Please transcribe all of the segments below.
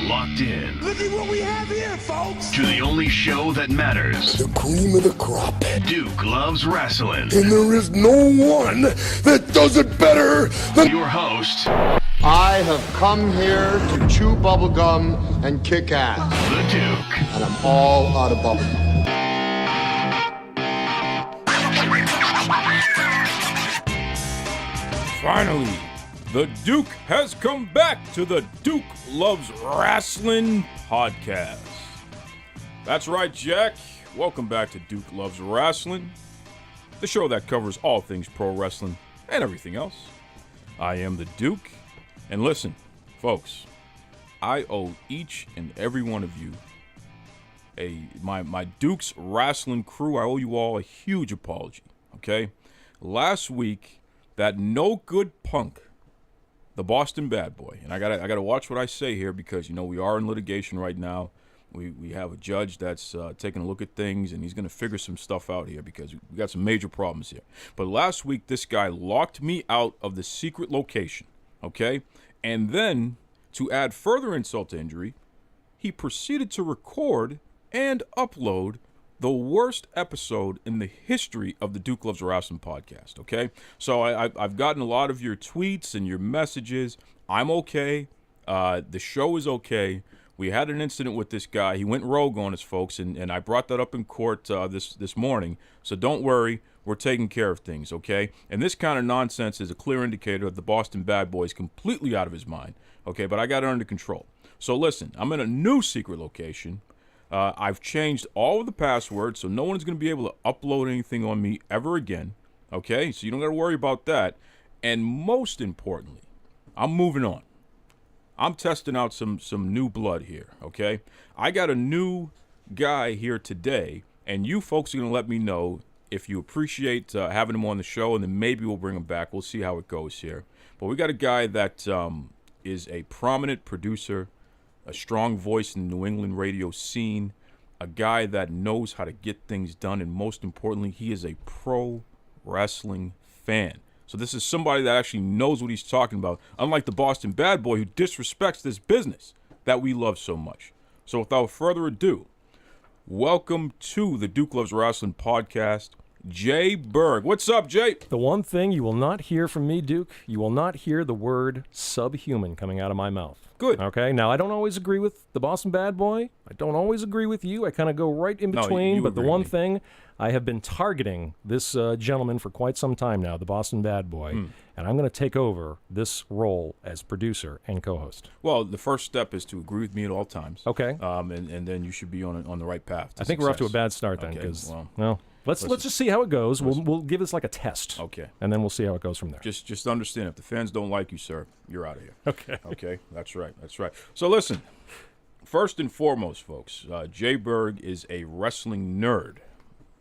locked in. Look at what we have here, folks. To the only show that matters. The cream of the crop. Duke Loves Rasslin. And there is no one that does it better than your host. I have come here to chew bubblegum and kick ass. The Duke. And I'm all out of bubblegum. Finally, the Duke has come back to the Duke Loves Rasslin podcast. That's right, Jack. Welcome back to Duke Loves Rasslin, the show that covers all things pro wrestling and everything else. I am the Duke, and listen, folks, I owe each and every one of you, my Duke's Rasslin crew, I owe you all a huge apology, okay? Last week, that no good punk, the Boston Bad Boy, and I gotta watch what I say here because, you know, we are in litigation right now. We have a judge that's taking a look at things, and he's going to figure some stuff out here because we got some major problems here. But last week, this guy locked me out of the secret location, okay? And then, to add further insult to injury, he proceeded to record and upload the worst episode in the history of the Duke Loves Rasslin podcast, okay? So I've gotten a lot of your tweets and your messages. I'm okay. The show is okay. We had an incident with this guy. He went rogue on us, folks, and I brought that up in court this morning. So don't worry. We're taking care of things, okay? And this kind of nonsense is a clear indicator that the Boston Bad Boy is completely out of his mind, okay? But I got it under control. So listen, I'm in a new secret location. I've changed all of the passwords, so no one's going to be able to upload anything on me ever again, okay? So you don't got to worry about that. And most importantly, I'm moving on. I'm testing out some new blood here, okay? I got a new guy here today, and you folks are going to let me know if you appreciate having him on the show, and then maybe we'll bring him back. We'll see how it goes here. But we got a guy that is a prominent producer, a strong voice in the New England radio scene, a guy that knows how to get things done, and most importantly, he is a pro wrestling fan. So this is somebody that actually knows what he's talking about, unlike the Boston Bad Boy who disrespects this business that we love so much. So without further ado, welcome to the Duke Loves Rasslin podcast, J-Berg. What's up, Jay? The one thing you will not hear from me, Duke, you will not hear the word subhuman coming out of my mouth. Good. Okay, now I don't always agree with the Boston Bad Boy. I don't always agree with you. I kind of go right in between. But the one thing, I have been targeting this gentleman for quite some time now, the Boston Bad Boy, and I'm going to take over this role as producer and co-host. Well, the first step is to agree with me at all times. Okay. And then you should be on the right path to I think success. we're off to a bad start then, because let's just see how it goes. We'll give this like a test. Okay. And then we'll see how it goes from there. Just understand, if the fans don't like you, sir, you're out of here. Okay. Okay, that's right. So listen, first and foremost, folks, J-Berg is a wrestling nerd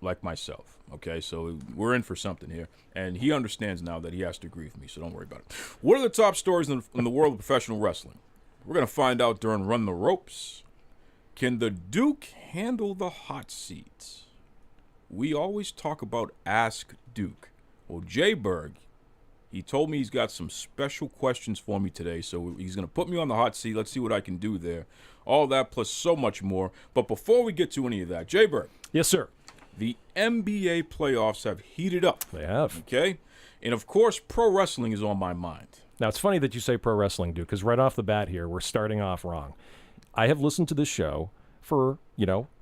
like myself, okay? So we're in for something here, and he understands now that he has to agree with me, so don't worry about it. What are the top stories in the world of professional wrestling? We're going to find out during Run the Ropes. Can the Duke handle the hot seat? We always talk about Ask Duke. Well, J-Berg, he told me he's got some special questions for me today, so he's going to put me on the hot seat. Let's see what I can do there. All that plus so much more. But before we get to any of that, J-Berg. Yes, sir. The NBA playoffs have heated up. They have. Okay? And, of course, pro wrestling is on my mind. Now, it's funny that you say pro wrestling, Duke, because right off the bat here, we're starting off wrong. I have listened to this show for,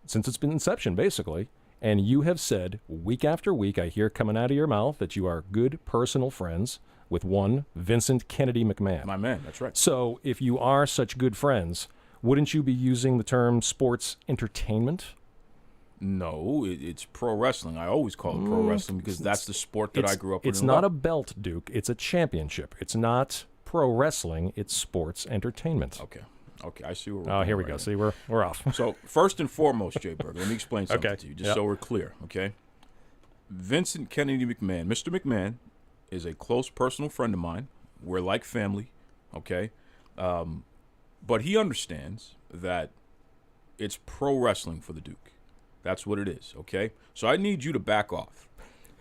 since it's been inception, basically. And you have said week after week, I hear coming out of your mouth that you are good personal friends with one Vincent Kennedy McMahon. My man, that's right. So if you are such good friends, wouldn't you be using the term sports entertainment? No, it's pro wrestling. I always call it pro wrestling because that's the sport that I grew up with. It's not a belt, Duke. It's a championship. It's not pro wrestling. It's sports entertainment. Okay, I see where we're going. Oh, here we go. See, we're off. So first and foremost, J-Berg, let me explain something to you, just so we're clear, okay? Vincent Kennedy McMahon, Mr. McMahon, is a close personal friend of mine. We're like family, okay? But he understands that it's pro wrestling for the Duke. That's what it is, okay? So I need you to back off.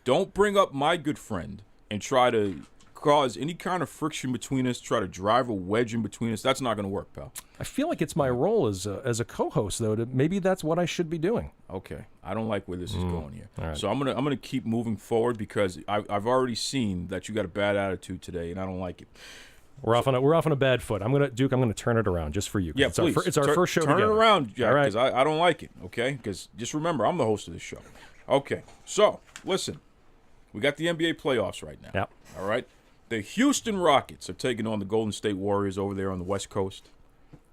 Don't bring up my good friend and try to cause any kind of friction between us, try to drive a wedge in between us, that's not going to work, pal. I feel like it's my role as a co-host, though. Maybe that's what I should be doing. Okay, I don't like where this is going here. All right. So I'm gonna keep moving forward because I've already seen that you got a bad attitude today, and I don't like it. We're off on a bad foot. Duke, I'm gonna turn it around just for you. Yeah, it's please. It's our first show Turn together. it around, Jack, All right. because I don't like it. Okay, because just remember, I'm the host of this show. Okay, so listen, we got the NBA playoffs right now. Yep. All right, the Houston Rockets are taking on the Golden State Warriors over there on the West Coast,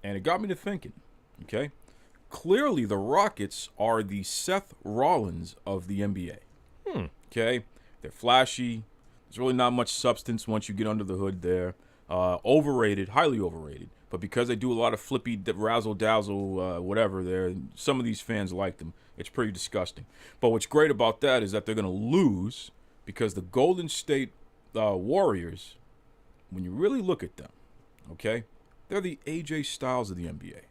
and it got me to thinking. Okay, clearly the Rockets are the Seth Rollins of the NBA. Okay, they're flashy. There's really not much substance once you get under the hood there. Overrated, highly overrated. But because they do a lot of flippy, razzle-dazzle, whatever there, some of these fans like them. It's pretty disgusting. But what's great about that is that they're going to lose because the Golden State Warriors, when you really look at them, okay, they're the AJ Styles of the NBA.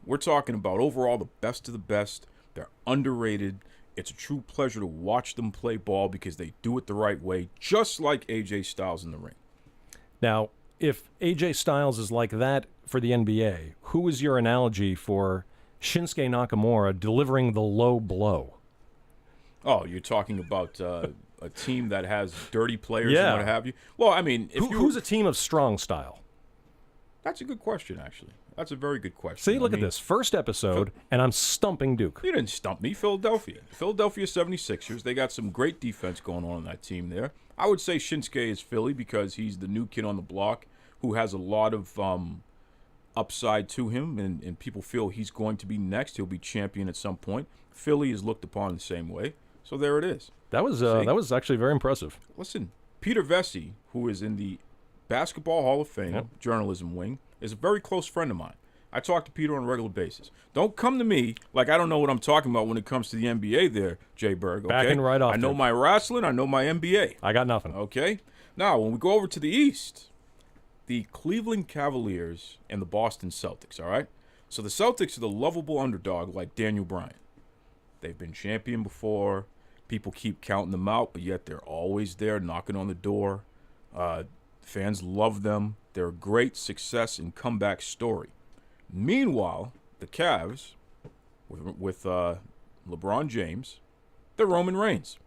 We're talking about overall the best of the best. They're underrated. It's a true pleasure to watch them play ball because they do it the right way, just like AJ Styles in the ring. Now, if AJ Styles is like that for the NBA, who is your analogy for Shinsuke Nakamura delivering the low blow? Oh, you're talking about a team that has dirty players Yeah. and what have you? Well, I mean, Who's a team of strong style? That's a good question, actually. That's a very good question. See, look at this. First episode, and I'm stumping Duke. You didn't stump me. Philadelphia 76ers. They got some great defense going on that team there. I would say Shinsuke is Philly because he's the new kid on the block who has a lot of upside to him, and people feel he's going to be next. He'll be champion at some point. Philly is looked upon the same way. So there it is. That was actually very impressive. Listen, Peter Vesey, who is in the Basketball Hall of Fame journalism wing, is a very close friend of mine. I talk to Peter on a regular basis. Don't come to me like I don't know what I'm talking about when it comes to the NBA there, J-Berg. Okay? Backing right off. I know my Rasslin. I know my NBA. I got nothing. Okay? Now, when we go over to the East, the Cleveland Cavaliers and the Boston Celtics, all right? So the Celtics are the lovable underdog like Daniel Bryan. They've been champion before. People keep counting them out, but yet they're always there knocking on the door. Fans love them. They're a great success and comeback story. Meanwhile, the Cavs, with LeBron James, they're Roman Reigns.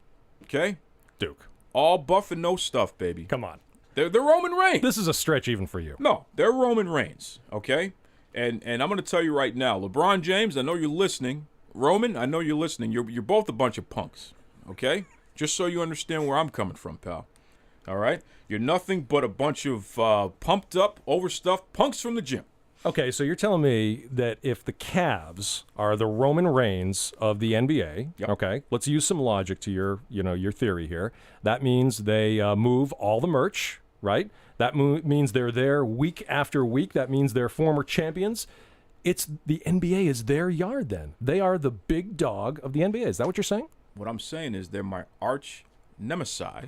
Okay? Duke. All buff and no stuff, baby. Come on. They're Roman Reigns. This is a stretch even for you. No, they're Roman Reigns, okay? And I'm going to tell you right now, LeBron James, I know you're listening. Roman, I know you're listening. You're both a bunch of punks, okay? Just so you understand where I'm coming from, pal. All right? You're nothing but a bunch of pumped up, overstuffed punks from the gym. Okay, so you're telling me that if the Cavs are the Roman Reigns of the NBA, Yep. okay, let's use some logic to your theory here. That means they move all the merch, right? That means they're there week after week. That means they're former champions. It's the NBA is their yard then. They are the big dog of the NBA. Is that what you're saying? What I'm saying is they're my arch nemesis,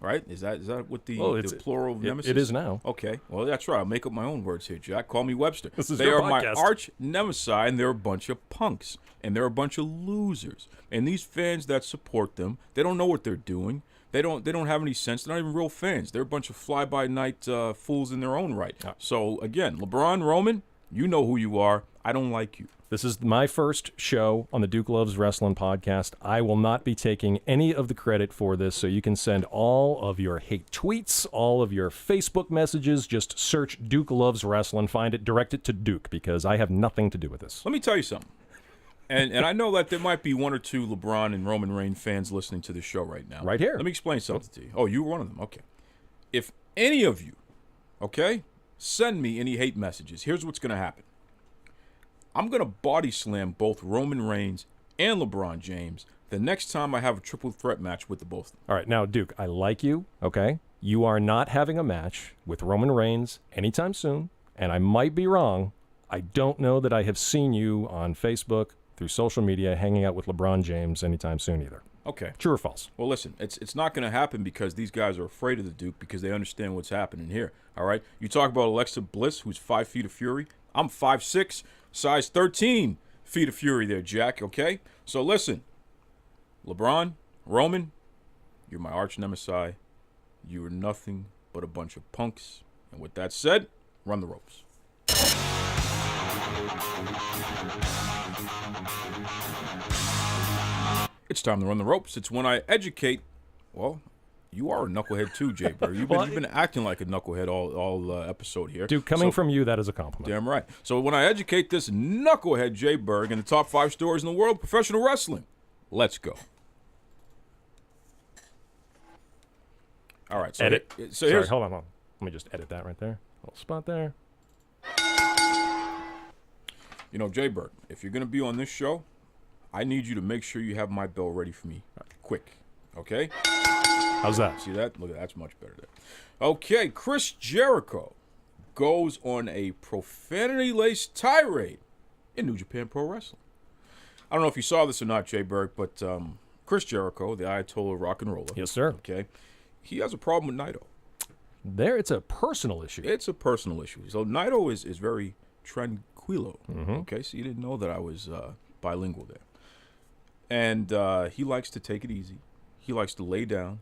right? Is that what the plural of nemesis? It is now. Okay. Well, that's right. I'll make up my own words here, Jack. Call me Webster. This is they your are my podcast. arch nemesis, and they're a bunch of punks, and they're a bunch of losers. And these fans that support them, they don't know what they're doing. They don't have any sense. They're not even real fans. They're a bunch of fly-by-night fools in their own right. So, again, LeBron, Roman, you know who you are. I don't like you. This is my first show on the Duke Loves Wrestling podcast. I will not be taking any of the credit for this, so you can send all of your hate tweets, all of your Facebook messages. Just search Duke Loves Wrestling, find it, direct it to Duke, because I have nothing to do with this. Let me tell you something. And I know that there might be one or two LeBron and Roman Reigns fans listening to this show right now. Right here. Let me explain something to you. Oh, you were one of them. Okay. If any of you, okay, send me any hate messages, here's what's going to happen. I'm going to body slam both Roman Reigns and LeBron James the next time I have a triple threat match with the both of them. All right, now, Duke, I like you, okay? You are not having a match with Roman Reigns anytime soon, and I might be wrong. I don't know that I have seen you on Facebook, through social media, hanging out with LeBron James anytime soon either. Okay. True or false? Well, listen, it's not going to happen because these guys are afraid of the Duke because they understand what's happening here, all right? You talk about Alexa Bliss, who's 5 feet of fury. I'm 5'6", size 13 feet of fury there, Jack, okay? So listen, LeBron, Roman, you're my arch nemesis. You are nothing but a bunch of punks. And with that said, run the ropes. It's time to run the ropes. It's when I educate. Well, you are a knucklehead too, J-Berg. You've been acting like a knucklehead all episode here. Dude, coming from you, that is a compliment. Damn right. So when I educate this knucklehead J-Berg in the top 5 stories in the world of professional wrestling, let's go. All right. So Edit. So Sorry, hold on. Let me just edit that right there. Little spot there. You know, J-Berg, if you're going to be on this show, I need you to make sure you have my bell ready for me quick. Okay? How's that? See that? Look, that's much better there. Okay, Chris Jericho goes on a profanity-laced tirade in New Japan Pro Wrestling. I don't know if you saw this or not, J-Berg, but Chris Jericho, the Ayatollah rock and roller. Yes, sir. Okay, he has a problem with Naito. There, it's a personal issue. It's a personal issue. So Naito is very tranquilo. Mm-hmm. Okay, so you didn't know that I was bilingual there. And he likes to take it easy. He likes to lay down.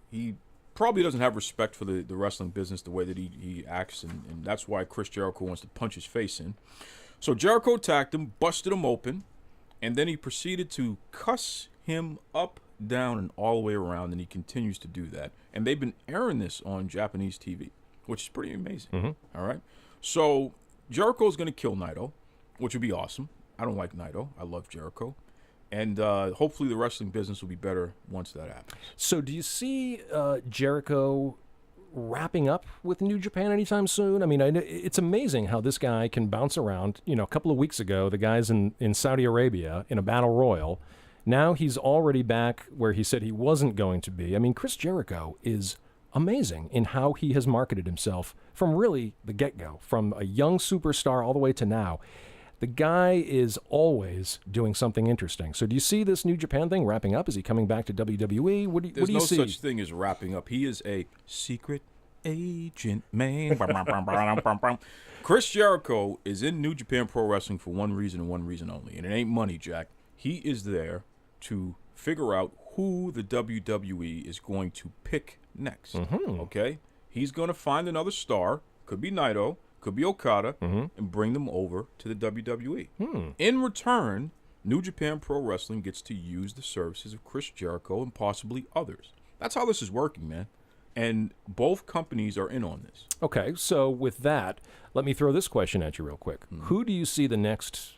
He probably doesn't have respect for the wrestling business the way that he acts, and that's why Chris Jericho wants to punch his face in. So Jericho attacked him, busted him open, and then he proceeded to cuss him up, down, and all the way around, and he continues to do that. And they've been airing this on Japanese TV, which is pretty amazing. Mm-hmm. All right? So Jericho's going to kill Naito, which would be awesome. I don't like Naito. I love Jericho. And hopefully the wrestling business will be better once that happens. So do you see Jericho wrapping up with New Japan anytime soon? I mean, it's amazing how this guy can bounce around. You know, a couple of weeks ago, the guy's in Saudi Arabia in a battle royal. Now he's already back where he said he wasn't going to be. I mean, Chris Jericho is amazing in how he has marketed himself from really the get-go, from a young superstar all the way to now. The guy is always doing something interesting. So do you see this New Japan thing wrapping up? Is he coming back to WWE? What do you see? There's no such thing as wrapping up. He is a secret agent, man. Chris Jericho is in New Japan Pro Wrestling for one reason and one reason only, and it ain't money, Jack. He is there to figure out who the WWE is going to pick next. Mm-hmm. Okay? He's going to find another star. Could be Naito. Could be Okada, and bring them over to the WWE. In return, New Japan Pro Wrestling gets to use the services of Chris Jericho and possibly others. That's how this is working, man. And both companies are in on this. Okay, so with that, let me throw this question at you real quick. Who do you see the next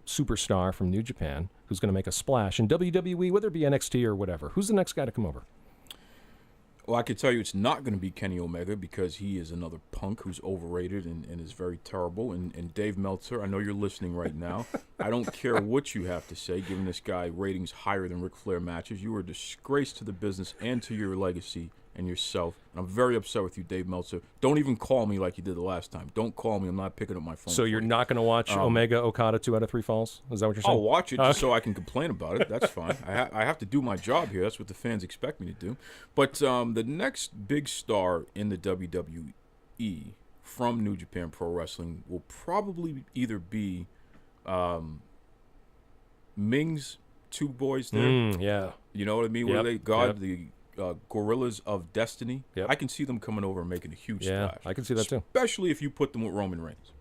superstar from New Japan who's going to make a splash in WWE, whether it be NXT or whatever? Who's the next guy to come over? Well, I can tell you it's not going to be Kenny Omega because he is another punk who's overrated and is very terrible. And Dave Meltzer, I know you're listening right now. I don't care what you have to say, giving this guy ratings higher than Ric Flair matches. You are a disgrace to the business and to your legacy and yourself. And I'm very upset with you, Dave Meltzer. Don't even call me like you did the last time. Don't call me. I'm not picking up my phone. So you're not going to watch Omega Okada 2 out of 3 falls? Is that what you're saying? I'll watch it just so I can complain about it. That's fine. I have to do my job here. That's what the fans expect me to do. But the next big star in the WWE from New Japan Pro Wrestling will probably either be Ming's two boys there. Yeah. You know what I mean? Yep. Where they the Gorillas of Destiny. Yep. I can see them coming over and making a huge splash. I can see that too. Especially if you put them with Roman Reigns.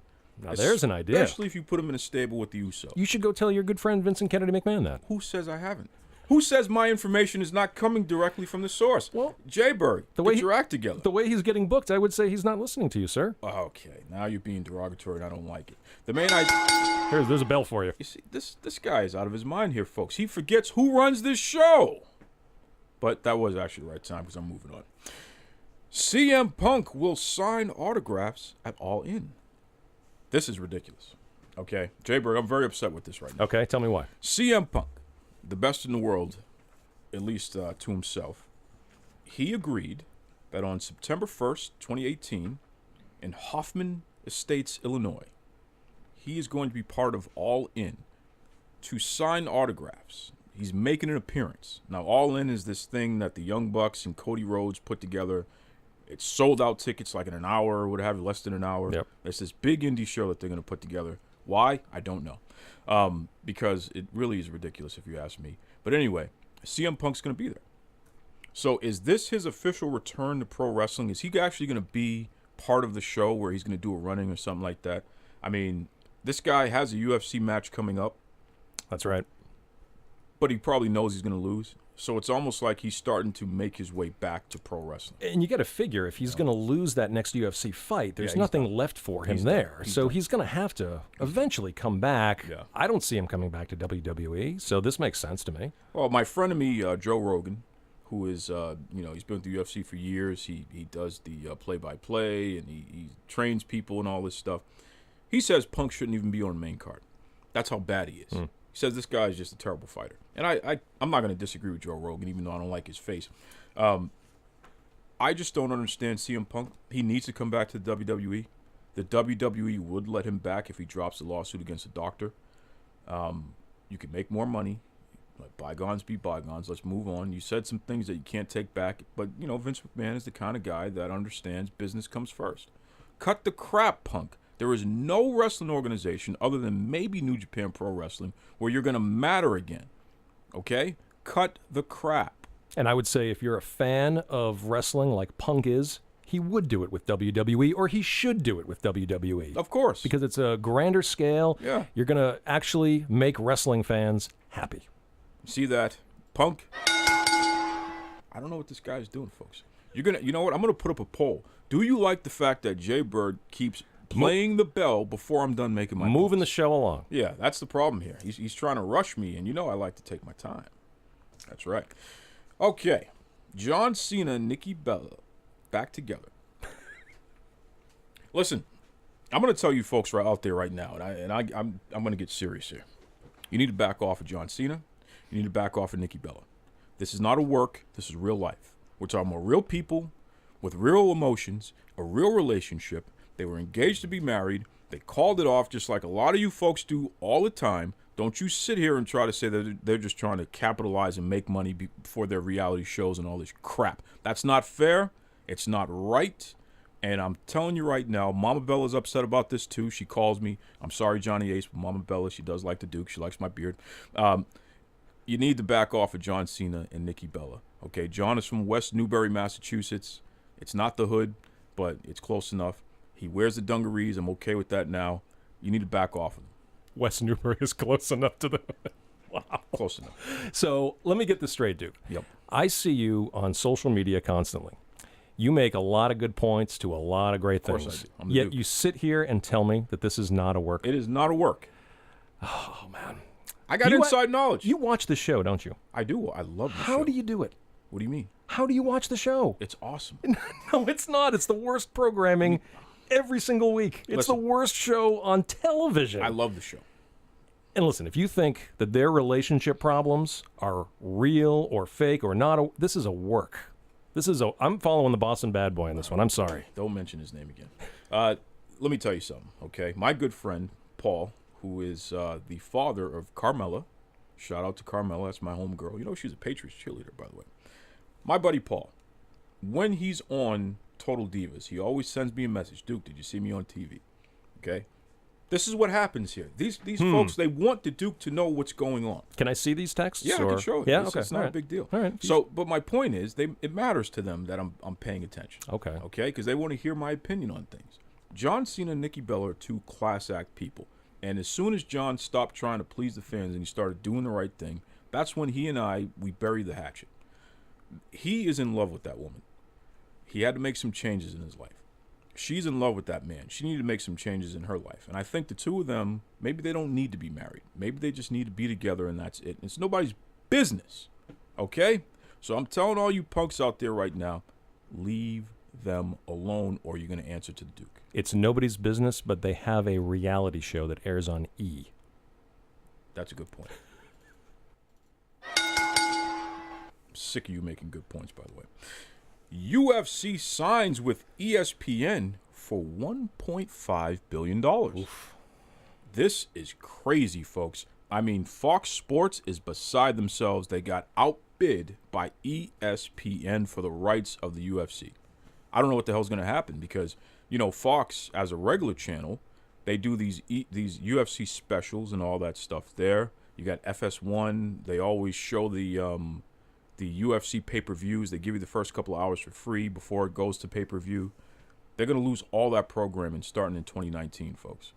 Now there's an idea. Especially if you put them in a stable with the Usos. You should go tell your good friend Vincent Kennedy McMahon that. Who says I haven't? Who says my information is not coming directly from the source? Well, J-Berg, get your act together. The way he's getting booked, I would say he's not listening to you, sir. Okay, now you're being derogatory and I don't like it. The main idea... There's a bell for you. You see, this guy is out of his mind here, folks. He forgets who runs this show. But that was actually the right time because I'm moving on. CM Punk will sign autographs at All In. This is ridiculous. Okay, J-Berg, I'm very upset with this right now. Okay, tell me why. CM Punk, the best in the world, at least to himself, he agreed that on September 1st, 2018, in Hoffman Estates, Illinois, he is going to be part of All In to sign autographs. He's making an appearance. Now, All In is this thing that the Young Bucks and Cody Rhodes put together. It's sold out tickets like in an hour or what have you, less than an hour. Yep. It's this big indie show that they're going to put together. Why? I don't know. Because it really is ridiculous if you ask me. But anyway, CM Punk's going to be there. So is this his official return to pro wrestling? Is he actually going to be part of the show where he's going to do a running or something like that? I mean, this guy has a UFC match coming up. That's right. But he probably knows he's going to lose. So it's almost like he's starting to make his way back to pro wrestling. And you got to figure, if he's going to lose that next UFC fight, there's he's nothing done. left for him He's there. done. So Done. he's going to have to eventually come back. Yeah. I don't see him coming back to WWE, so this makes sense to me. Well, my friend of me, Joe Rogan, who is, he's been with the UFC for years. He does the play-by-play, and he trains people and all this stuff. He says Punk shouldn't even be on the main card. That's how bad he is. He says this guy is just a terrible fighter. And I'm not going to disagree with Joe Rogan, even though I don't like his face. I just don't understand CM Punk. He needs to come back to the WWE. The WWE would let him back if he drops the lawsuit against the doctor. You can make more money. Let bygones be bygones. Let's move on. You said some things that you can't take back. But, Vince McMahon is the kind of guy that understands business comes first. Cut the crap, Punk. There is no wrestling organization other than maybe New Japan Pro Wrestling where you're going to matter again. Okay? Cut the crap. And I would say if you're a fan of wrestling like Punk is, he would do it with WWE, or he should do it with WWE. Of course. Because it's a grander scale. Yeah. You're going to actually make wrestling fans happy. See that? Punk? I don't know what this guy's doing, folks. You know what? I'm going to put up a poll. Do you like the fact that J-Berg keeps playing the bell before I'm done making my Moving the points? show along. Yeah, that's the problem here. He's trying to rush me, and I like to take my time. That's right. Okay, John Cena and Nikki Bella back together. Listen, I'm going to tell you folks right out there right now, and I'm going to get serious here. You need to back off of John Cena. You need to back off of Nikki Bella. This is not a work. This is real life. We're talking about real people with real emotions, a real relationship. They were engaged to be married. They called it off just like a lot of you folks do all the time. Don't you sit here and try to say that they're just trying to capitalize and make money for their reality shows and all this crap. That's not fair. It's not right. And I'm telling you right now, Mama Bella's upset about this too. She calls me. I'm sorry, Johnny Ace, but Mama Bella, she does like the Duke. She likes my beard. You need to back off of John Cena and Nikki Bella. Okay, John is from West Newbury, Massachusetts. It's not the hood, but it's close enough. He wears the dungarees. I'm okay with that now. You need to back off of him. West Newbury is close enough to the... Wow. Close enough. So let me get this straight, Duke. Yep. I see you on social media constantly. You make a lot of good points to a lot of great course things. I do. I'm the Yet Duke. you sit here and tell me that this is not a work. It is not a work. Oh, man. I got You inside knowledge. You watch the show, don't you? I do. I love the show. How do you do it? What do you mean? How do you watch the show? It's awesome. No, it's not. It's the worst programming every single week. It's Listen. the worst show on television. I love the show. And listen, if you think that their relationship problems are real or fake or not, this is a work. I'm following the Boston bad boy on this one. I'm sorry. Don't mention his name again. Let me tell you something, okay? My good friend, Paul, who is the father of Carmella. Shout out to Carmella. That's my homegirl. She's a Patriots cheerleader, by the way. My buddy Paul, when he's on Total Divas, he always sends me a message. Duke, did you see me on TV? Okay? This is what happens here. These folks, they want the Duke to know what's going on. Can I see these texts? Yeah, I or? can show it. Yeah, It's okay. not a big deal. All right. So, but my point is, it matters to them that I'm paying attention. Okay. Okay, because they want to hear my opinion on things. John Cena and Nikki Bella are two class act people. And as soon as John stopped trying to please the fans and he started doing the right thing, that's when he and we buried the hatchet. He is in love with that woman. He had to make some changes in his life. She's in love with that man. She needed to make some changes in her life. And I think the two of them, maybe they don't need to be married. Maybe they just need to be together and that's it. It's nobody's business. Okay? So I'm telling all you punks out there right now, leave them alone or you're going to answer to the Duke. It's nobody's business, but they have a reality show that airs on E! That's a good point. I'm sick of you making good points, by the way. UFC signs with ESPN for $1.5 billion. Oof. This is crazy, folks. I mean, Fox Sports is beside themselves. They got outbid by ESPN for the rights of the UFC. I don't know what the hell's going to happen because, Fox, as a regular channel, they do these UFC specials and all that stuff there. You got FS1. They always show the the UFC pay-per-views. They give you the first couple of hours for free before it goes to pay-per-view. They're going to lose all that programming starting in 2019, folks.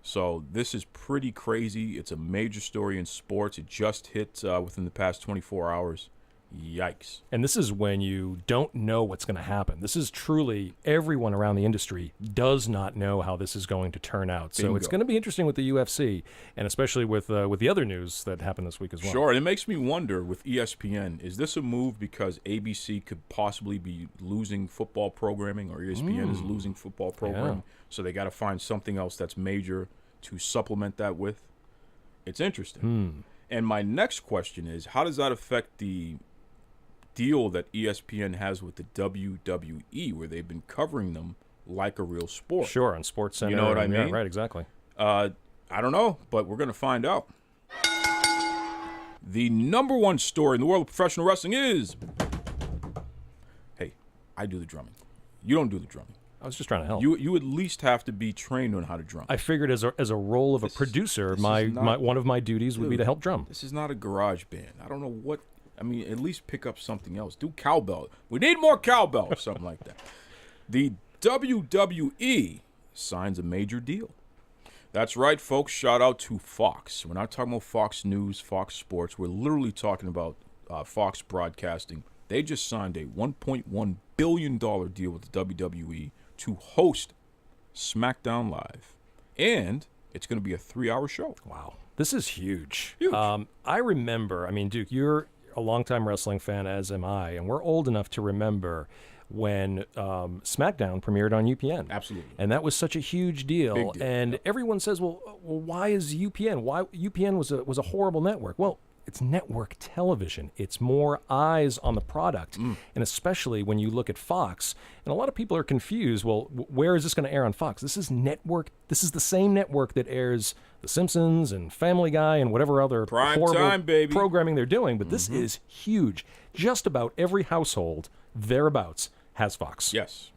So this is pretty crazy. It's a major story in sports. It just hit within the past 24 hours. Yikes. And this is when you don't know what's going to happen. This is truly everyone around the industry does not know how this is going to turn out. So it's going to be interesting with the UFC, and especially with the other news that happened this week as well. Sure, and it makes me wonder with ESPN, is this a move because ABC could possibly be losing football programming, or ESPN is losing football programming, so they got to find something else that's major to supplement that with? It's interesting. And my next question is, how does that affect the deal that ESPN has with the WWE, where they've been covering them like a real sport? Sure, on Sports Center. You know what I mean? Yeah, right, exactly. I don't know, but we're going to find out. The number one story in the world of professional wrestling is... Hey, I do the drumming. You don't do the drumming. I was just trying to help. You at least have to be trained on how to drum. I figured as a role of a producer, one of my duties would be to help drum. This is not a garage band. I don't know what... I mean, at least pick up something else. Do cowbell. We need more cowbell or something like that. The WWE signs a major deal. That's right, folks. Shout out to Fox. We're not talking about Fox News, Fox Sports. We're literally talking about Fox Broadcasting. They just signed a $1.1 billion deal with the WWE to host SmackDown Live. And it's going to be a 3-hour show. Wow. This is huge. Huge. I remember, I mean, Duke, you're a longtime wrestling fan, as am I, and we're old enough to remember when SmackDown premiered on UPN. Absolutely. And that was such a huge deal. Big deal. And everyone says, well, why is UPN? Why UPN was a horrible network? Well, it's network television. It's more eyes on the product. And especially when you look at Fox, and a lot of people are confused, well, where is this going to air on Fox? This is network. This is the same network that airs The Simpsons and Family Guy and whatever other horrible time, baby. programming they're doing. But this is huge. Just about every household thereabouts has Fox. Yes.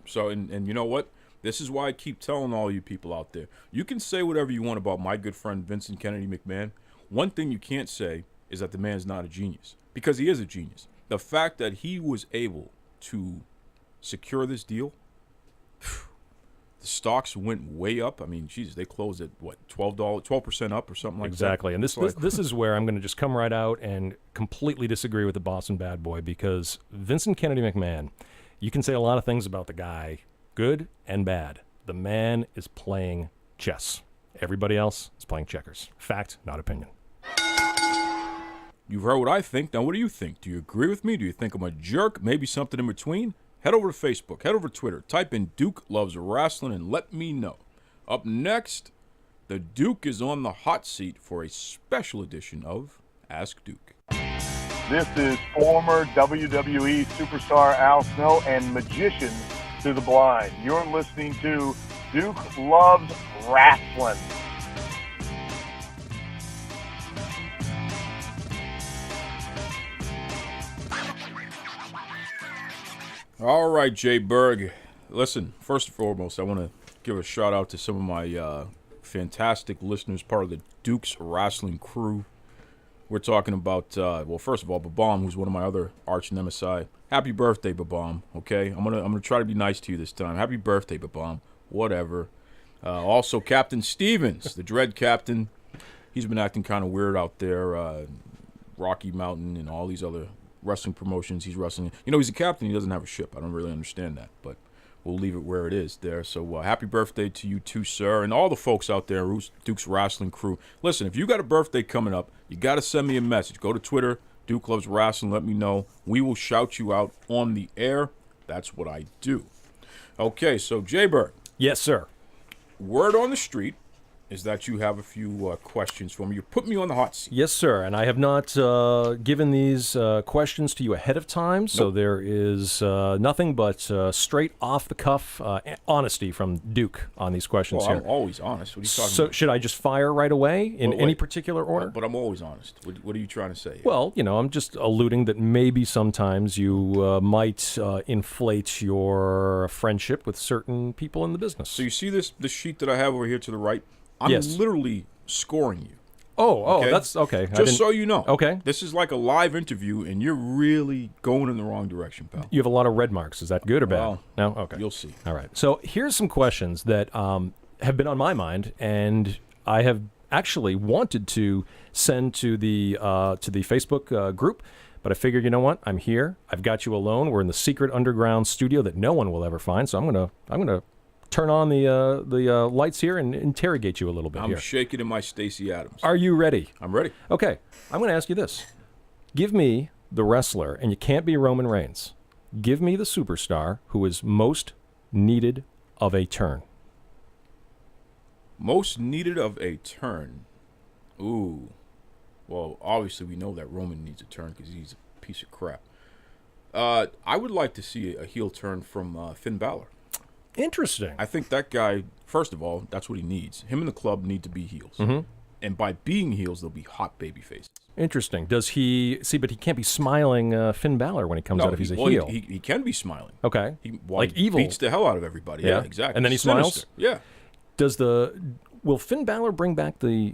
So, and you know what? This is why I keep telling all you people out there. You can say whatever you want about my good friend Vincent Kennedy McMahon. One thing you can't say is that the man's not a genius, because he is a genius. The fact that he was able to secure this deal, the stocks went way up. I mean, Jesus, they closed at what, $12% up or something like that. Exactly. And this is where I'm going to just come right out and completely disagree with the Boston Bad Boy, because Vincent Kennedy McMahon, you can say a lot of things about the guy, good and bad. The man is playing chess. Everybody else is playing checkers. Fact, not opinion. You've heard what I think. Now, what do you think? Do you agree with me? Do you think I'm a jerk? Maybe something in between? Head over to Facebook. Head over to Twitter. Type in Duke Loves Rasslin and let me know. Up next, the Duke is on the hot seat for a special edition of Ask Duke. This is former WWE superstar Al Snow and magician to the blind. You're listening to Duke Loves Rasslin. All right, J-Berg. Listen, first and foremost, I want to give a shout out to some of my fantastic listeners, part of the Duke's Wrestling crew. We're talking about, well, first of all, Babam, who's one of my other arch nemesis. Happy birthday, Babam. Okay, I'm gonna try to be nice to you this time. Happy birthday, Babam. Whatever. Also, Captain Stevens, the Dread Captain. He's been acting kind of weird out there. Rocky Mountain and all these other wrestling promotions he's wrestling. You know, he's a captain. He doesn't have a ship. I don't really understand that, but we'll leave it where it is there. So happy birthday to you too, sir, and all the folks out there, Duke's Wrestling crew. Listen, if you got a birthday coming up, you got to send me a message. Go to Twitter, Duke Loves Wrestling. Let me know. We will shout you out on the air. That's what I do. Okay, so J-Berg. Yes, sir. Word on the street is that you have a few questions for me. You put me on the hot seat. Yes, sir. And I have not given these questions to you ahead of time, so there is nothing but straight off the cuff honesty from Duke on these questions here. I'm always honest. What are you talking So about? should I just fire right away in any particular order? But I'm always honest. What are you trying to say? Well, you know, I'm just alluding that maybe sometimes you might inflate your friendship with certain people in the business. So you see this sheet that I have over here to the right? I'm Yes. literally scoring you. Oh, that's okay. Just so you know. Okay. This is like a live interview, and you're really going in the wrong direction, pal. You have a lot of red marks. Is that good or bad? Well, no? Okay. You'll see. All right. So here's some questions that have been on my mind, and I have actually wanted to send to the Facebook group, but I figured, you know what? I'm here. I've got you alone. We're in the secret underground studio that no one will ever find. So I'm gonna turn on the lights here and interrogate you a little bit. I'm shaking in my Stacey Adams. Are you ready? I'm ready. Okay. I'm going to ask you this. Give me the wrestler, and you can't be Roman Reigns. Give me the superstar who is most needed of a turn. Most needed of a turn. Ooh. Well, obviously we know that Roman needs a turn because he's a piece of crap. I would like to see a heel turn from Finn Balor. Interesting. I think that guy, first of all, that's what he needs. Him and the club need to be heels. Mm-hmm. And by being heels, they'll be hot baby faces. Interesting. Does he see? But he can't be smiling Finn Balor when he comes out if he's a heel. He can be smiling. Okay. Like evil. Beats the hell out of everybody. Yeah, exactly. And then he Sinister. smiles. Yeah. Will Finn Balor bring back the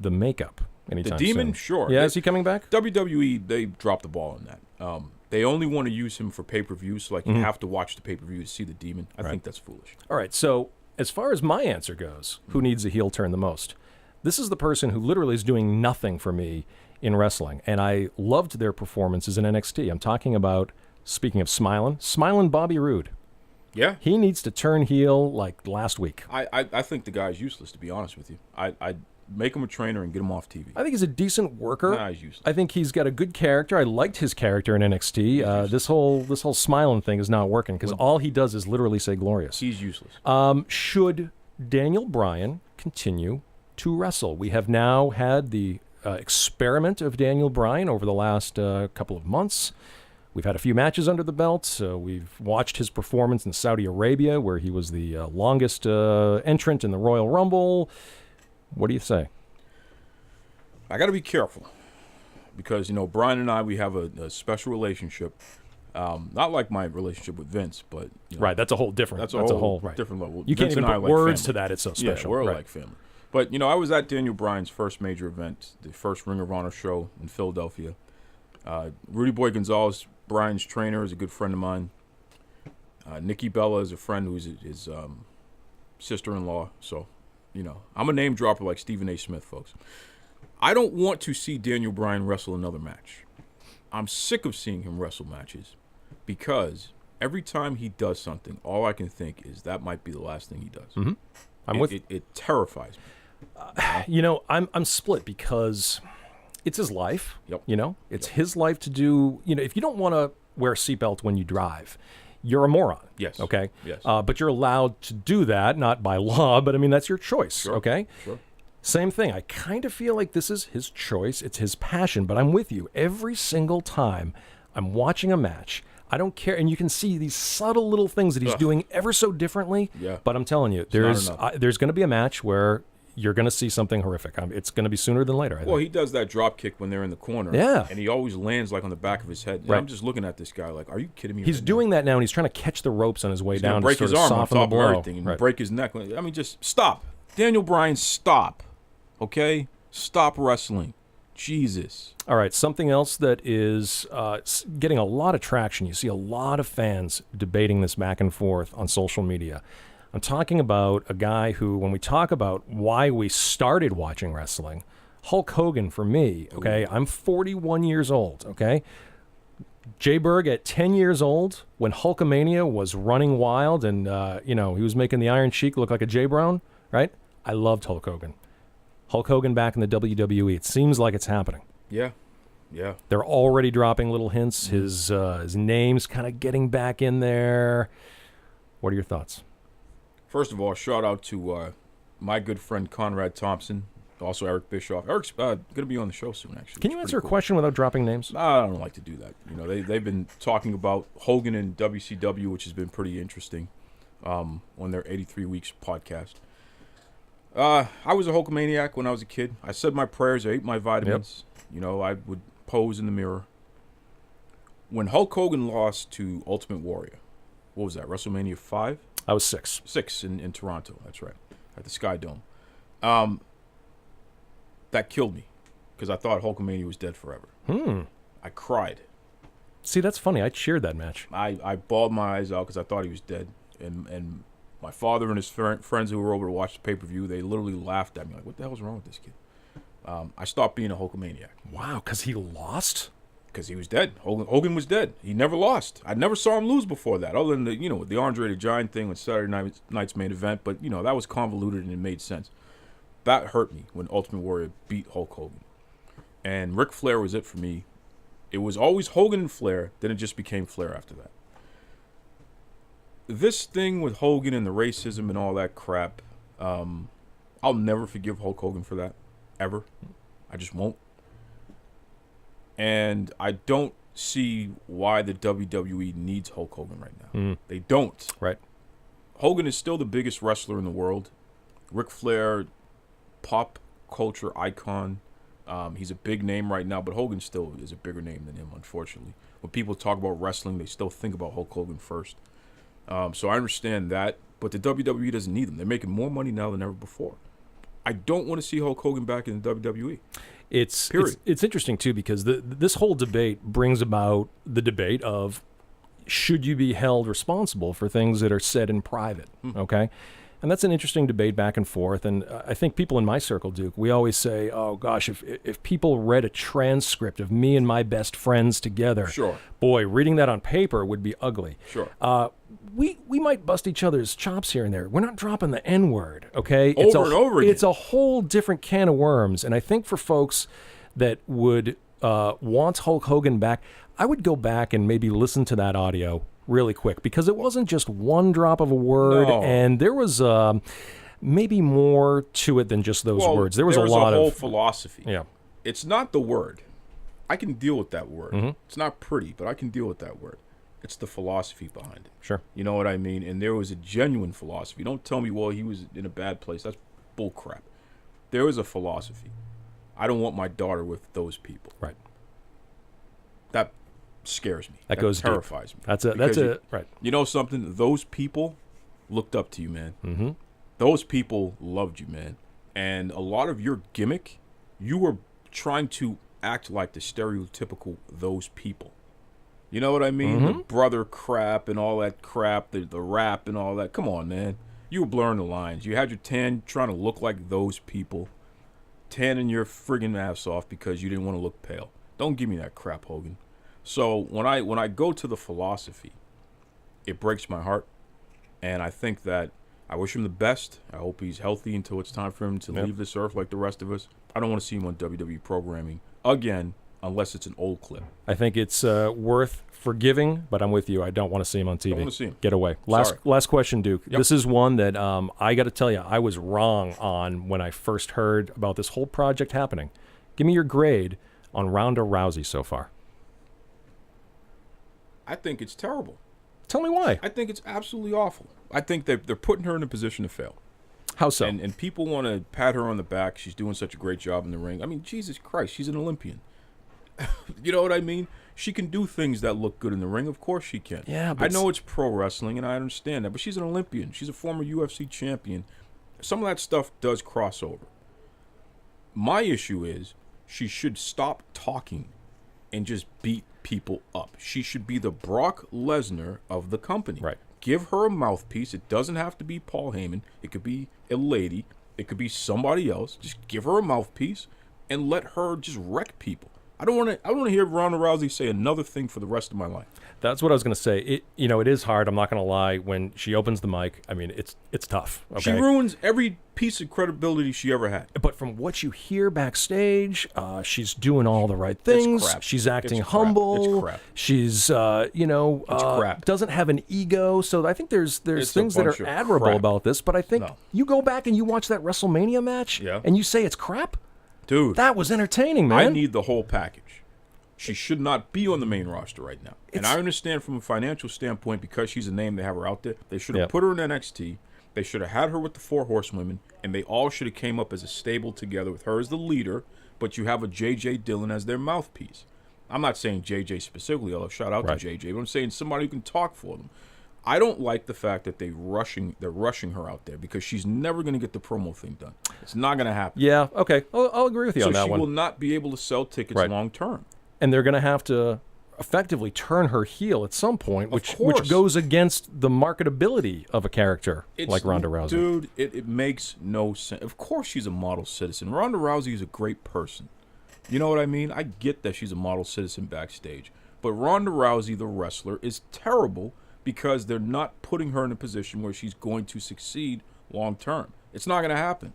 makeup anytime soon? The demon, soon? sure. Yeah, is he coming back? WWE, they dropped the ball on that. They only want to use him for pay-per-view, so you have to watch the pay-per-view to see the demon. I think that's foolish. All right, so as far as my answer goes, who needs a heel turn the most? This is the person who literally is doing nothing for me in wrestling, and I loved their performances in NXT. I'm talking about, speaking of smiling Bobby Roode. Yeah. He needs to turn heel like last week. I think the guy's useless, to be honest with you. I'd make him a trainer and get him off TV. I think he's a decent worker. Nah, he's useless. I think he's got a good character. I liked his character in NXT. This whole smiling thing is not working because all he does is literally say glorious. He's useless. Should Daniel Bryan continue to wrestle? We have now had the experiment of Daniel Bryan over the last couple of months. We've had a few matches under the belt. We've watched his performance in Saudi Arabia, where he was the longest entrant in the Royal Rumble. What do you say? I got to be careful because, Brian and I, we have a special relationship. Not like my relationship with Vince, but... right, that's a whole different... That's a whole different level. You can't Vince even put like words family. to that. It's so special. Yeah, we're like family. But, I was at Daniel Bryan's first major event, the first Ring of Honor show in Philadelphia. Rudy Boy Gonzalez, Bryan's trainer, is a good friend of mine. Nikki Bella is a friend who's his sister-in-law. So, I'm a name dropper like Stephen A. Smith, folks. I don't want to see Daniel Bryan wrestle another match. I'm sick of seeing him wrestle matches because every time he does something, all I can think is that might be the last thing he does. Mm-hmm. It terrifies me. I'm split because it's his life. Yep. It's his life to do. If you don't want to wear a seatbelt when you drive, you're a moron. Yes. Okay. Yes. But you're allowed to do that, not by law, but that's your choice. Sure. Okay. Sure. Same thing. I kind of feel like this is his choice. It's his passion, but I'm with you. Every single time I'm watching a match, I don't care. And you can see these subtle little things that he's doing ever so differently. Yeah. But I'm telling you, there's going to be a match where you're going to see something horrific. It's going to be sooner than later, I think. Well, he does that drop kick when they're in the corner. Yeah. And he always lands like on the back of his head. And Right. I'm just looking at this guy like, are you kidding me? He's doing that now, and he's trying to catch the ropes on his way He's down gonna break to his sort of arm on soften the top of blow. everything and break his neck. I mean, just stop. Daniel Bryan, stop. Okay? Stop wrestling. Jesus. All right, something else that is getting a lot of traction. You see a lot of fans debating this back and forth on social media. I'm talking about a guy who, when we talk about why we started watching wrestling, Hulk Hogan for me, okay? I'm 41 years old, okay? J-Berg at 10 years old, when Hulkamania was running wild and, he was making the Iron Sheik look like a J-Brown, right? I loved Hulk Hogan. Hulk Hogan back in the WWE. It seems like it's happening. Yeah. Yeah. They're already dropping little hints. His name's kind of getting back in there. What are your thoughts? First of all, shout out to my good friend Conrad Thompson, also Eric Bischoff. Eric's going to be on the show soon, actually. Can you answer a question without dropping names? I don't like to do that. They've been talking about Hogan and WCW, which has been pretty interesting on their 83 Weeks podcast. I was a Hulkamaniac when I was a kid. I said my prayers. I ate my vitamins. Yep. I would pose in the mirror. When Hulk Hogan lost to Ultimate Warrior, what was that, WrestleMania 5? I was 6. 6 in Toronto, that's right, at the Sky Dome. That killed me because I thought Hulkamania was dead forever. I cried. See, that's funny. I cheered that match. I bawled my eyes out because I thought he was dead. And my father and his friends who were over to watch the pay-per-view, they literally laughed at me like, what the hell's wrong with this kid? I stopped being a Hulkamaniac. Wow, because he lost? Because he was dead. Hogan was dead. He never lost. I never saw him lose before that, other than the Andre the Giant thing with Saturday Night's main event. But, that was convoluted and it made sense. That hurt me when Ultimate Warrior beat Hulk Hogan. And Ric Flair was it for me. It was always Hogan and Flair, then it just became Flair after that. This thing with Hogan and the racism and all that crap, I'll never forgive Hulk Hogan for that, ever. I just won't. And I don't see why the WWE needs Hulk Hogan right now. They don't. Right. Hogan is still the biggest wrestler in the world. Ric Flair, pop culture icon. He's a big name right now, but Hogan still is a bigger name than him, unfortunately. When people talk about wrestling, they still think about Hulk Hogan first. So I understand that, but the WWE doesn't need them. They're making more money now than ever before. I don't want to see Hulk Hogan back in the WWE. It's interesting, too, because this whole debate brings about the debate of should you be held responsible for things that are said in private, okay? And that's an interesting debate back and forth. And I think people in my circle, Duke, we always say, oh, gosh, if people read a transcript of me and my best friends together, boy, reading that on paper would be ugly. We might bust each other's chops here and there. We're not dropping the N-word, okay? Over and over again. It's a whole different can of worms. And I think for folks that would want Hulk Hogan back, I would go back and maybe listen to that audio really quick, because it wasn't just one drop of a word, and there was maybe more to it than just those words. There was a lot of whole philosophy. Yeah, it's not the word. I can deal with that word. It's not pretty, but I can deal with that word. It's the philosophy behind it. Sure. You know what I mean? And there was a genuine philosophy. Don't tell me, well, he was in a bad place. That's bull crap. There was a philosophy. I don't want my daughter with those people. Right. That scares me. That goes terrifies deep. me. That's right. You know something? Those people looked up to you, man. Those people loved you, man. And a lot of your gimmick, you were trying to act like the stereotypical those people. You know what I mean? The brother crap and all that crap, the rap and all that. Come on, man. You were blurring the lines. You had your tan trying to look like those people, tanning your friggin' ass off because you didn't want to look pale. Don't give me that crap, Hogan. So when I go to the philosophy, it breaks my heart, and I think that I wish him the best. I hope he's healthy until it's time for him to leave this earth like the rest of us. I don't want to see him on WWE programming again unless it's an old clip. I think it's worth forgiving, but I'm with you. I don't want to see him on TV. Don't want to see him. Get away. Last question, Duke. Yep. This is one that I got to tell you, I was wrong on when I first heard about this whole project happening. Give me your grade on Ronda Rousey so far. I think it's terrible. Tell me why. I think it's absolutely awful. I think they're putting her in a position to fail. How so? And people want to pat her on the back. She's doing such a great job in the ring. I mean, Jesus Christ, she's an Olympian. You know what I mean? She can do things that look good in the ring. Of course she can. Yeah, but I know it's pro wrestling, and I understand that. But she's an Olympian. She's a former UFC champion. Some of that stuff does cross over. My issue is she should stop talking and just beat people up. She should be the Brock Lesnar of the company. Right. Give her a mouthpiece. It doesn't have to be Paul Heyman. It could be a lady. It could be somebody else. Just give her a mouthpiece and let her just wreck people. I don't want to hear Ronda Rousey say another thing for the rest of my life. That's what I was going to say. It is hard. I'm not going to lie. When she opens the mic, I mean, it's tough. Okay? She ruins every piece of credibility she ever had. But from what you hear backstage, she's doing all the right things. It's crap. She's acting It's humble. It's crap. She's crap. doesn't have an ego. So I think there's It's things a that bunch are of admirable crap. about this. But I think No. you go back and you watch that WrestleMania match, and you say it's crap. Dude, That was entertaining, man. I need the whole package. She should not be on the main roster right now. And I understand from a financial standpoint, because she's a name, they have her out there. They should have put her in NXT. They should have had her with the 4 Horsewomen, and they all should have came up as a stable together with her as the leader, but you have a J.J. Dillon as their mouthpiece. I'm not saying J.J. specifically, although shout out to J.J., but I'm saying somebody who can talk for them. I don't like the fact that they're rushing her out there because she's never going to get the promo thing done. It's not going to happen. Yeah, okay. I'll agree with you on that one. So she will not be able to sell tickets long term. And they're going to have to effectively turn her heel at some point, which course. goes against the marketability of a character like Ronda Rousey. Dude, it makes no sense. Of course she's a model citizen. Ronda Rousey is a great person. You know what I mean? I get that she's a model citizen backstage. But Ronda Rousey, the wrestler, is terrible because they're not putting her in a position where she's going to succeed long term. It's not going to happen.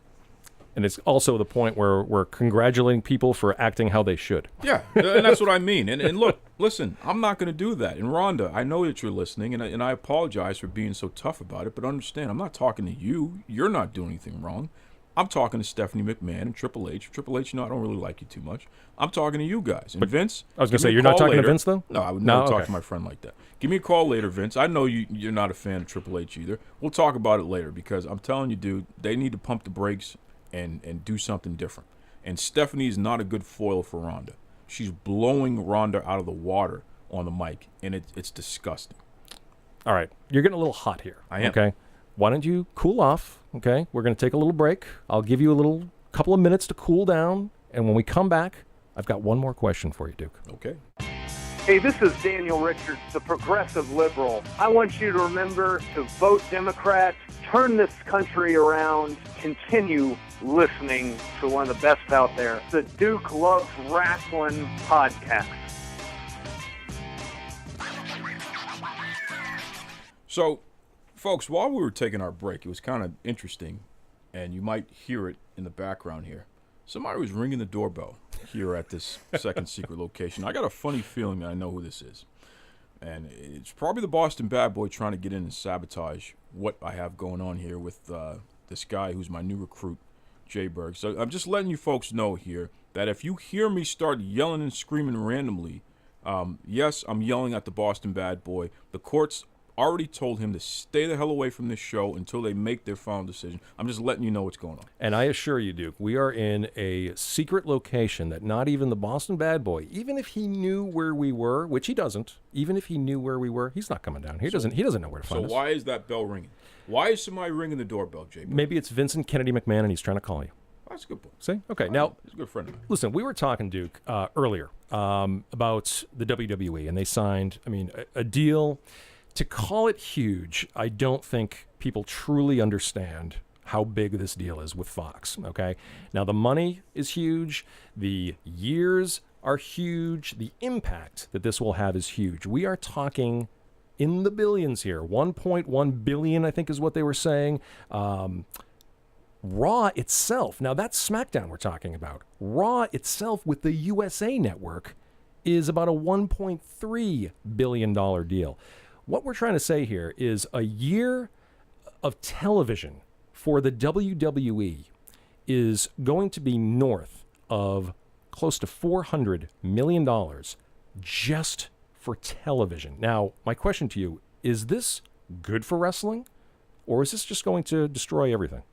And it's also the point where we're congratulating people for acting how they should. Yeah, and that's what I mean. And look, listen, I'm not going to do that. And Rhonda, I know that you're listening, and I apologize for being so tough about it, but understand, I'm not talking to you. You're not doing anything wrong. I'm talking to Stephanie McMahon and Triple H. Triple H, I don't really like you too much. I'm talking to you guys. And Vince, I was going to say, you're not talking to Vince, though? No, I would never talk to my friend like that. Give me a call later, Vince. I know you're not a fan of Triple H either. We'll talk about it later because I'm telling you, dude, they need to pump the brakes and do something different. And Stephanie is not a good foil for Ronda. She's blowing Ronda out of the water on the mic, and it's disgusting. All right. You're getting a little hot here. I am. Okay. Why don't you cool off, okay? We're going to take a little break. I'll give you a couple of minutes to cool down, and when we come back, I've got one more question for you, Duke. Okay. Hey, this is Daniel Richards, the progressive liberal. I want you to remember to vote Democrat, turn this country around, continue listening to one of the best out there, the Duke Loves Rasslin podcast. So, folks, while we were taking our break, it was kind of interesting, and you might hear it in the background here. Somebody was ringing the doorbell here at this second secret location. I got a funny feeling that I know who this is. And it's probably the Boston bad boy trying to get in and sabotage what I have going on here with this guy who's my new recruit, J-Berg. So I'm just letting you folks know here that if you hear me start yelling and screaming randomly, yes, I'm yelling at the Boston bad boy. The courts already told him to stay the hell away from this show until they make their final decision. I'm just letting you know what's going on. And I assure you, Duke, we are in a secret location that not even the Boston bad boy, even if he knew where we were, which he doesn't, even if he knew where we were, he's not coming down. He doesn't know where to find us. So why is that bell ringing? Why is somebody ringing the doorbell, Jay? Maybe it's Vincent Kennedy McMahon and he's trying to call you. That's a good point. See? Okay, now, he's a good friend of mine. Listen, we were talking, Duke, earlier about the WWE, and they signed, a deal. To call it huge, I don't think people truly understand how big this deal is with Fox, okay? Now, the money is huge. The years are huge. The impact that this will have is huge. We are talking in the billions here. 1.1 billion, I think, is what they were saying. Raw itself, now that's SmackDown we're talking about. Raw itself with the USA Network is about a $1.3 billion deal. What we're trying to say here is a year of television for the WWE is going to be north of close to $400 million just for television. Now, my question to you, is this good for wrestling, or is this just going to destroy everything?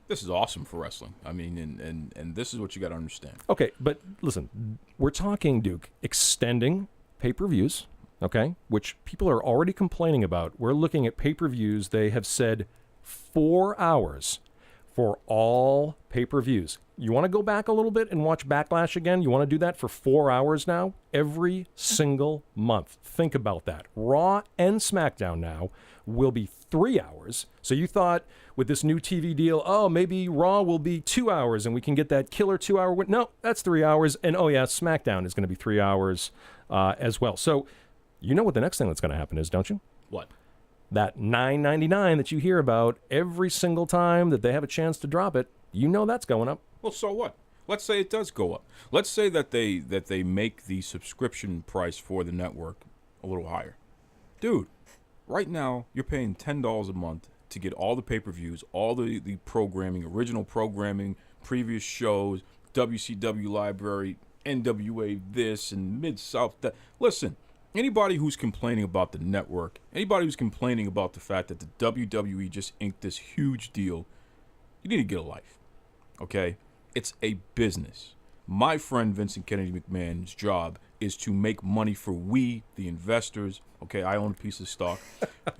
This is awesome for wrestling. And this is what you got to understand. Okay, but listen, we're talking, Duke, extending pay-per-views, okay, which people are already complaining about. We're looking at pay-per-views. They have said 4 hours for all pay-per-views. You want to go back a little bit and watch Backlash again? You want to do that for 4 hours now? Every single month. Think about that. Raw and SmackDown now will be 3 hours. So you thought with this new TV deal, oh, maybe Raw will be 2 hours and we can get that killer 2 hour. No, that's 3 hours. And oh yeah, SmackDown is going to be 3 hours as well. So you know what the next thing that's going to happen is, don't you? What? That $9.99 that you hear about every single time that they have a chance to drop it, you know that's going up. Well, so what? Let's say it does go up. Let's say that they make the subscription price for the network a little higher. Dude, right now you're paying $10 a month to get all the pay-per-views, all the programming, original programming, previous shows, WCW library, NWA this, and Mid-South that. Listen, anybody who's complaining about the network, anybody who's complaining about the fact that the WWE just inked this huge deal, you need to get a life, okay? It's a business. My friend Vincent Kennedy McMahon's job is to make money for we, the investors. Okay, I own a piece of stock.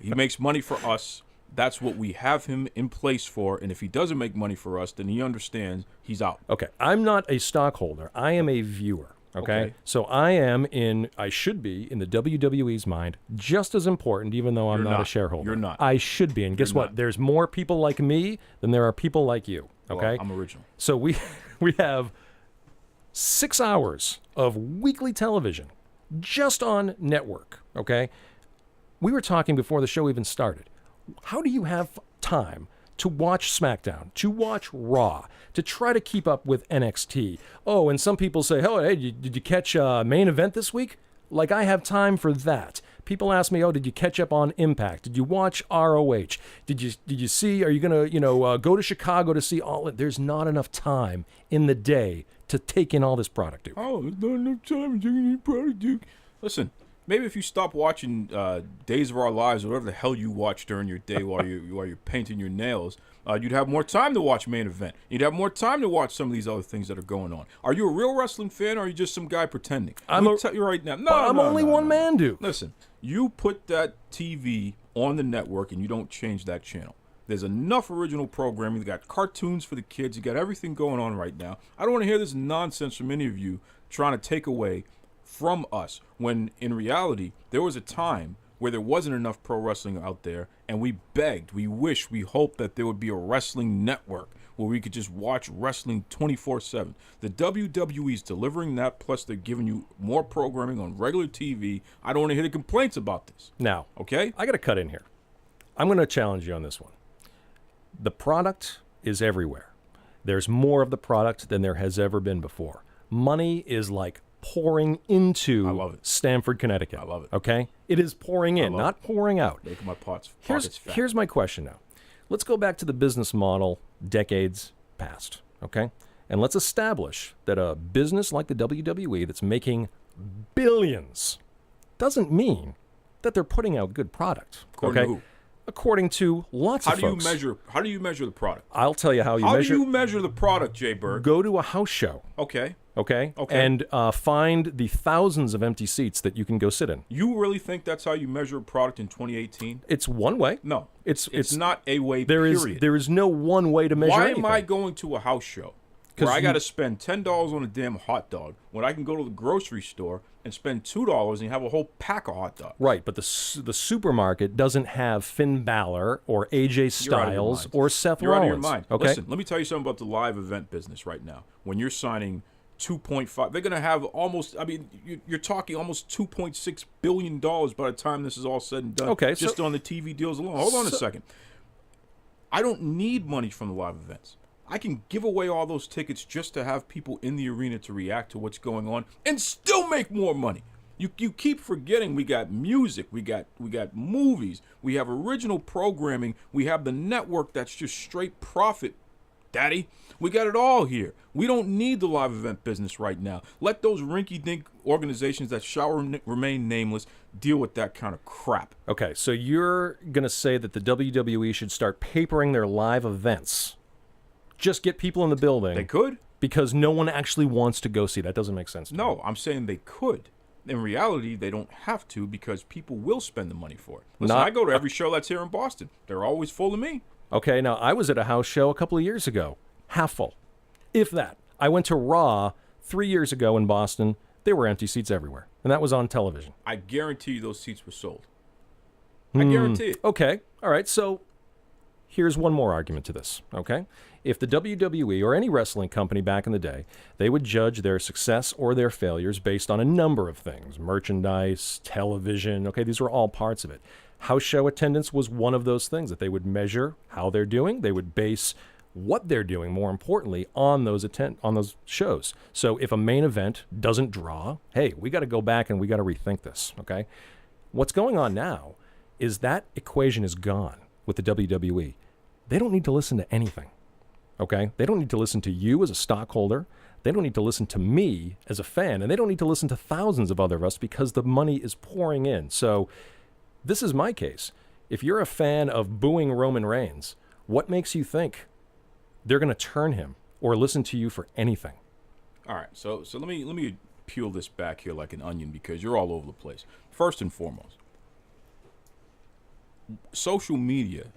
He makes money for us. That's what we have him in place for. And if he doesn't make money for us, then he understands he's out. Okay, I'm not a stockholder. I am a viewer. Okay? So I should be in the WWE's mind just as important, even though I'm not a shareholder. You're not. I should be. And guess what? There's more people like me than there are people like you. Okay? Well, I'm original. So we have 6 hours of weekly television just on network. Okay? We were talking before the show even started. How do you have time to watch SmackDown, to watch Raw, to try to keep up with NXT? Oh, and some people say, oh, hey, did you catch Main Event this week? Like, I have time for that. People ask me, oh, did you catch up on Impact? Did you watch ROH? Did you see, are you going to, go to Chicago to see all? There's not enough time in the day to take in all this product, Duke. Oh, there's not enough time to take in product, Duke. Listen. Maybe if you stop watching Days of Our Lives or whatever the hell you watch during your day while you're painting your nails, you'd have more time to watch Main Event. You'd have more time to watch some of these other things that are going on. Are you a real wrestling fan, or are you just some guy pretending? I'm tell you right now. I'm only one man, Duke. Listen, you put that TV on the network and you don't change that channel. There's enough original programming. You got cartoons for the kids. You got everything going on right now. I don't want to hear this nonsense from any of you trying to take away from us, when in reality there was a time where there wasn't enough pro wrestling out there, and we begged, we wished, we hoped that there would be a wrestling network where we could just watch wrestling 24/7. The WWE's delivering that, plus they're giving you more programming on regular TV. I don't want to hear the complaints about this. Now, okay? I got to cut in here. I'm going to challenge you on this one. The product is everywhere. There's more of the product than there has ever been before. Money is like pouring into Stamford, Connecticut. I love it. Okay? It is pouring in, not pouring out. Making my pockets fat. Here's my question now. Let's go back to the business model decades past, okay? And let's establish that a business like the WWE that's making billions doesn't mean that they're putting out good product. According to who? According to lots of folks. How do you measure the product? I'll tell you how you measure. How do you measure the product, J-Berg? Go to a house show. Okay. And find the thousands of empty seats that you can go sit in. You really think that's how you measure a product in 2018? It's one way. No. It's not a way, there is no one way to measure anything. Why am I going to a house show where I got to spend $10 on a damn hot dog when I can go to the grocery store and spend $2 and you have a whole pack of hot dogs? Right, but the supermarket doesn't have Finn Balor or AJ Styles or Seth Rollins. You're out of your mind. Okay? Listen, let me tell you something about the live event business right now. When you're signing 2.5, they're going to have you're talking almost $2.6 billion by the time this is all said and done. Okay, just on the TV deals alone. Hold on a second. I don't need money from the live events. I can give away all those tickets just to have people in the arena to react to what's going on and still make more money. You keep forgetting we got music, we got movies, we have original programming, we have the network that's just straight profit, Daddy. We got it all here. We don't need the live event business right now. Let those rinky-dink organizations that shall remain nameless deal with that kind of crap. Okay, so you're going to say that the WWE should start papering their live events. Just get people in the building. They could. Because no one actually wants to go see. That doesn't make sense to me. No, I'm saying they could. In reality, they don't have to because people will spend the money for it. Listen, I go to every show that's here in Boston. They're always full of me. Okay, now I was at a house show a couple of years ago. Half full. If that. I went to Raw 3 years ago in Boston. There were empty seats everywhere. And that was on television. I guarantee you those seats were sold. I guarantee it. Okay. All right. So here's one more argument to this. Okay. If the WWE or any wrestling company back in the day, they would judge their success or their failures based on a number of things. Merchandise, television. Okay. These were all parts of it. House show attendance was one of those things that they would measure how they're doing. They would base what they're doing, more importantly, on those shows. So if a main event doesn't draw, hey, we got to go back and we got to rethink this, okay? What's going on now is that equation is gone with the WWE. They don't need to listen to anything, okay? They don't need to listen to you as a stockholder. They don't need to listen to me as a fan, and they don't need to listen to thousands of other of us because the money is pouring in. So this is my case. If you're a fan of booing Roman Reigns, what makes you think they're going to turn him or listen to you for anything? All right, so let me peel this back here like an onion because you're all over the place. First and foremost, social media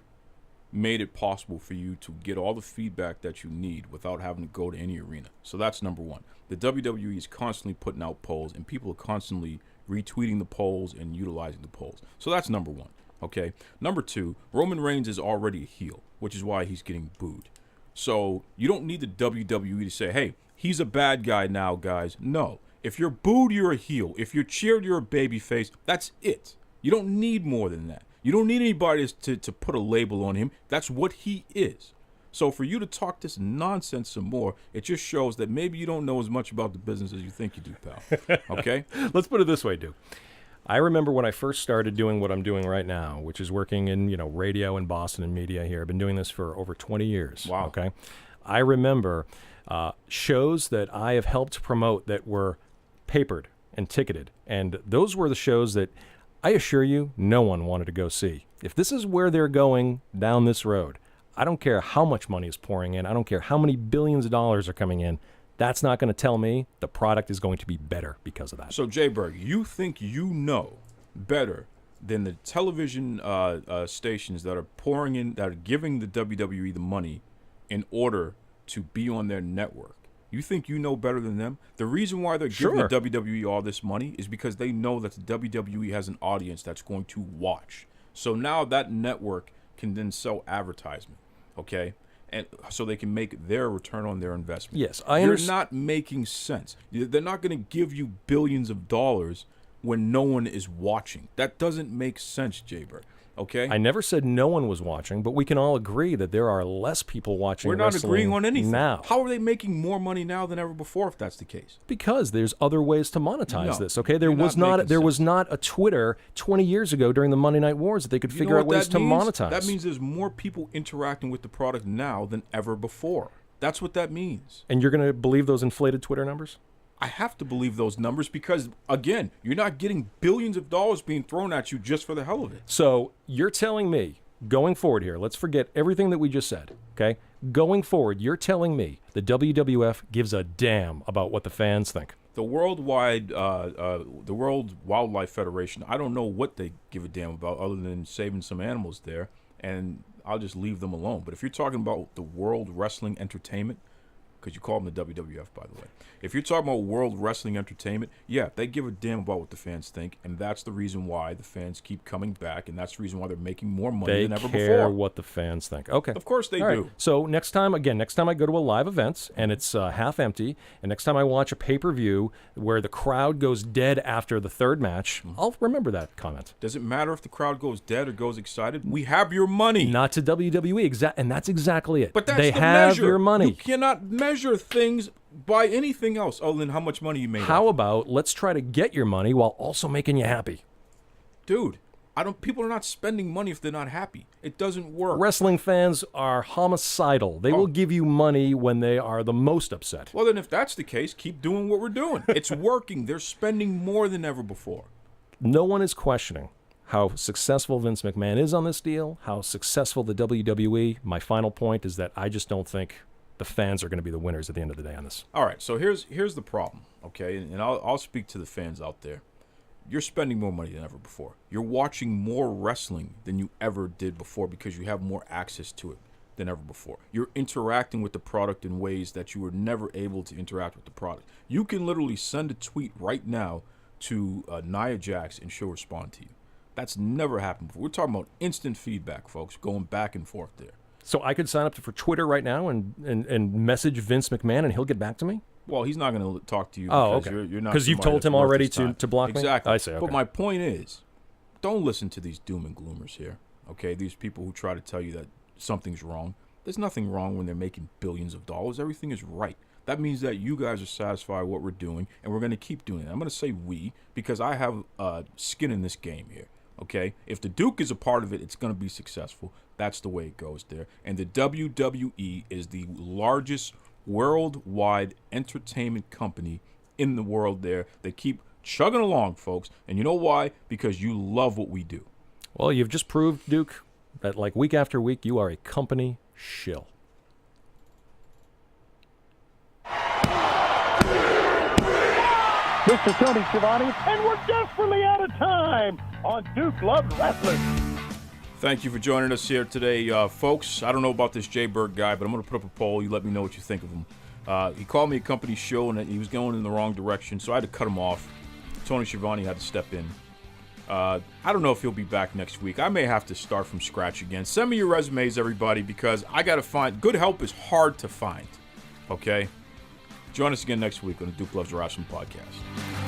made it possible for you to get all the feedback that you need without having to go to any arena. So that's number one. The WWE is constantly putting out polls, and people are constantly retweeting the polls and utilizing the polls. So that's number one, okay? Number two, Roman Reigns is already a heel, which is why he's getting booed. So you don't need the WWE to say, hey, he's a bad guy now, guys. No. If you're booed, you're a heel. If you're cheered, you're a babyface. That's it. You don't need more than that. You don't need anybody to put a label on him. That's what he is. So for you to talk this nonsense some more, it just shows that maybe you don't know as much about the business as you think you do, pal. Okay? Let's put it this way, Duke. I remember when I first started doing what I'm doing right now, which is working in, radio in Boston and media here. I've been doing this for over 20 years. Wow. Okay? I remember shows that I have helped promote that were papered and ticketed. And those were the shows that I assure you no one wanted to go see. If this is where they're going down this road, I don't care how much money is pouring in. I don't care how many billions of dollars are coming in. That's not going to tell me the product is going to be better because of that. So, J-Berg, you think you know better than the television stations that are pouring in, that are giving the WWE the money in order to be on their network. You think you know better than them? The reason why they're giving the WWE all this money is because they know that the WWE has an audience that's going to watch. So now that network can then sell advertisement, okay? And so they can make their return on their investment. Yes, I You're understand. not making sense. They're not going to give you billions of dollars when no one is watching. That doesn't make sense, J-Berg. Okay? I never said no one was watching, but we can all agree that there are less people watching We're not wrestling agreeing on anything. now. How are they making more money now than ever before if that's the case? Because there's other ways to monetize No, this. Okay, you're not making was sense. not a Twitter 20 years ago during the Monday Night Wars that they could You figure know out what ways that to means? monetize. That means there's more people interacting with the product now than ever before. That's what that means. And you're going to believe those inflated Twitter numbers? I have to believe those numbers because, again, you're not getting billions of dollars being thrown at you just for the hell of it. So you're telling me, going forward here, let's forget everything that we just said, okay? Going forward, you're telling me the WWF gives a damn about what the fans think. The World Wildlife Federation, I don't know what they give a damn about other than saving some animals there, and I'll just leave them alone. But if you're talking about the World Wrestling Entertainment, because you call them the WWF, by the way. If you're talking about World Wrestling Entertainment, yeah, they give a damn about what the fans think, and that's the reason why the fans keep coming back, and that's the reason why they're making more money than ever They care before. what the fans think. Okay. Of course they All right. do. So next time I go to a live event and it's half empty, and next time I watch a pay-per-view where the crowd goes dead after the third match, I'll remember that comment. Does it matter if the crowd goes dead or goes excited? We have your money. Not to WWE, and that's exactly it. But that's they the have measure. your money. You cannot measure things by anything else other than how much money you made. How about let's try to get your money while also making you happy? Dude, people are not spending money if they're not happy. It doesn't work. Wrestling fans are homicidal. They will give you money when they are the most upset. Well, then if that's the case, keep doing what we're doing. It's working. They're spending more than ever before. No one is questioning how successful Vince McMahon is on this deal, how successful the WWE. My final point is that I just don't think the fans are going to be the winners at the end of the day on this. All right, so here's the problem, okay? And I'll speak to the fans out there. You're spending more money than ever before. You're watching more wrestling than you ever did before because you have more access to it than ever before. You're interacting with the product in ways that you were never able to interact with the product. You can literally send a tweet right now to Nia Jax and she'll respond to you. That's never happened before. We're talking about instant feedback, folks, going back and forth there. So I could sign up for Twitter right now and message Vince McMahon and he'll get back to me? Well, he's not going to talk to you Oh, because okay. you're not. Because you've somebody told that's him worth already his time. to block me? Exactly. I see, okay. But my point is, don't listen to these doom and gloomers here, okay? These people who try to tell you that something's wrong. There's nothing wrong when they're making billions of dollars. Everything is right. That means that you guys are satisfied with what we're doing, and we're going to keep doing it. I'm going to say we because I have skin in this game here, okay? If the Duke is a part of it, it's going to be successful. That's the way it goes there. And the WWE is the largest worldwide entertainment company in the world there. They keep chugging along, folks. And you know why? Because you love what we do. Well, you've just proved, Duke, that like week after week, you are a company shill. Mr. Tony Schiavone, and we're desperately out of time on Duke Loves Wrestling. Thank you for joining us here today, folks. I don't know about this J-Berg guy, but I'm going to put up a poll. You let me know what you think of him. He called me a company show, and he was going in the wrong direction, so I had to cut him off. Tony Schiavone had to step in. I don't know if he'll be back next week. I may have to start from scratch again. Send me your resumes, everybody, because I got to find... Good help is hard to find, okay? Join us again next week on the Duke Loves Wrestling podcast.